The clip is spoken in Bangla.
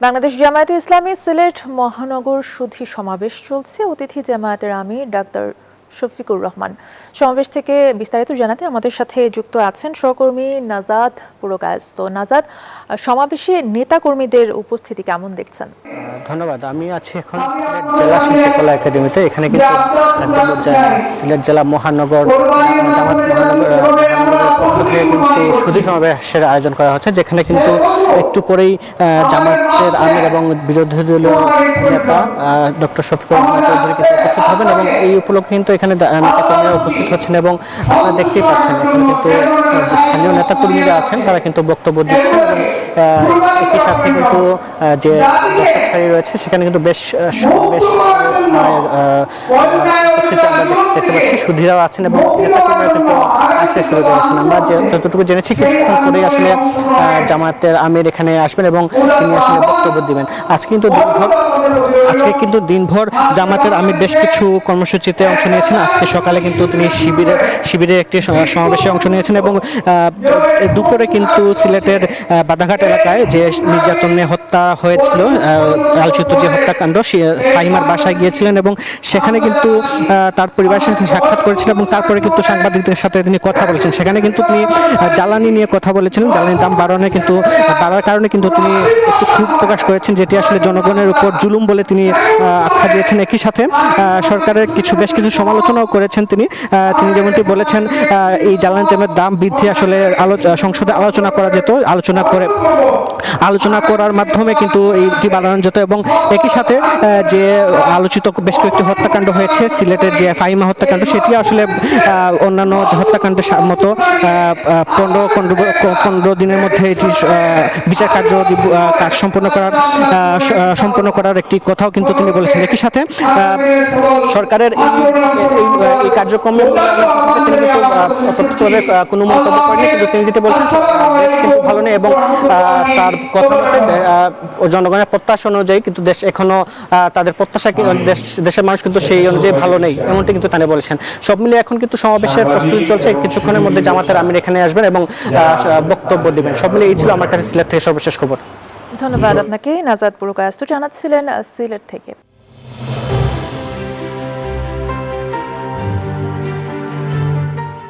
বাংলাদেশ জামায়াতে ইসলামী সিলেট মহানগর সুধী সমাবেশ চলছে। অতিথি জামায়াতের আমির ডাক্তার শফিকুর রহমান। সমাবেশ থেকে বিস্তারিত জানাতে আমাদের সাথে যুক্ত আছেন সহকর্মী নাজাদ পুরকায়েস। তো নাজাদ, সমাবেশে নেতা কর্মীদের উপস্থিতি কেমন দেখছেন? ধন্যবাদ। আমি আছি এখন সিলেট জেলা শিল্পকলা একাডেমিতে। এখানে কিন্তু সিলেট জেলা মহানগর জামাত মহানগরের পক্ষ থেকে কিন্তু সুধী সমাবেশের আয়োজন করা হচ্ছে, যেখানে কিন্তু একটু পরেই জামাতের আমির এবং বিরোধী দলীয় নেতা ডক্টর শফিকুর রহমান চৌধুরী কিন্তু উপস্থিত হবেন এবং এই উপলক্ষে কিন্তু এখানে নেতাকর্মীরা উপস্থিত হচ্ছেন এবং আপনারা দেখতেই পাচ্ছেন এখানে কিন্তু স্থানীয় নেতাকর্মীরা আছেন, তারা কিন্তু বক্তব্য দিচ্ছেন এবং একই সাথে কিন্তু যে দর্শক সারি রয়েছে সেখানে কিন্তু বেশ উপস্থিতি আমরা দেখতে পাচ্ছি। সুধীরাও আছেন এবং নেতাকর্মীরা কিন্তু আসতে শুরু করেছেন। আমরা যতটুকু জেনেছি কিছুক্ষণ পরেই আসলে জামাতের আমির এখানে আসবেন এবং তিনি আসলে বক্তব্য দিবেন। আজকে কিন্তু দিনভর জামাতের আমির বেশ কিছু কর্মসূচিতে অংশ নিয়েছেন। আজকে সকালে কিন্তু তিনি শিবিরে একটি সমাবেশে অংশ নিয়েছেন এবং দুপুরে কিন্তু সিলেটের বাদাঘাট এলাকায় যে নির্যাতনে হত্যা হয়েছিল, আলোচিত যে হত্যাকাণ্ড, ফাহিমার বাসায় গিয়েছিলেন এবং সেখানে কিন্তু তার পরিবারের সাথে সাক্ষাৎ করেছিলেন এবং তারপরে কিন্তু সাংবাদিকদের সাথে তিনি কথা বলেছেন। সেখানে কিন্তু তিনি জ্বালানি নিয়ে কথা বলেছিলেন। জ্বালানির দাম বাড়ার কারণে কিন্তু তিনি একটু ক্ষোভ প্রকাশ করেছেন, যেটি আসলে জনগণের উপর জুলুম বলে তিনি আখ্যা দিয়েছেন। একই সাথে সরকারের বেশ কিছু সমালোচনাও করেছেন তিনি। যেমনটি বলেছেন, এই জ্বালানি তেলের দাম বৃদ্ধি আসলে সংসদে আলোচনা করা যেত, আলোচনা করার মাধ্যমে কিন্তু এইটি বাড়ানো যেত এবং একই সাথে যে আলোচিত বেশ কয়েকটি হত্যাকাণ্ড হয়েছে, সিলেটের যে ফাহিমা হত্যাকাণ্ড, সেটি আসলে অন্যান্য হত্যাকাণ্ডের মতো 15 দিনের মধ্যে এটি বিচার কাজ সম্পন্ন করার একটি কথাও কিন্তু তিনি বলেছেন। একই সাথে সরকারের এই কার্যক্রমে তিনি কিন্তু অপ্রত্যক্ষভাবে কোনো মন্তব্য করেনি, কিন্তু তিনি যেটা বলছেন দেশ কিন্তু ভালো নেই এবং তার কথা মতে জনগণের প্রত্যাশা অনুযায়ী কিন্তু দেশ এখনো তাদের প্রত্যাশা, দেশের মানুষ কিন্তু সেই অনুযায়ী ভালো নেই, এমনটি কিন্তু তিনি বলেছেন। সব মিলিয়ে এখন কিন্তু সমাবেশের প্রস্তুতি চলছে। কিছুক্ষণের মধ্যে জামাতের আমির এখানে আসবেন এবং বক্তব্য দিবেন। সব মিলিয়ে এই ছিল আমার কাছে সিলেট থেকে সর্বশেষ খবর। ধন্যবাদ আপনাকে। নাজাদ পুরকায়েস জানাচ্ছিলেন সিলেট থেকে।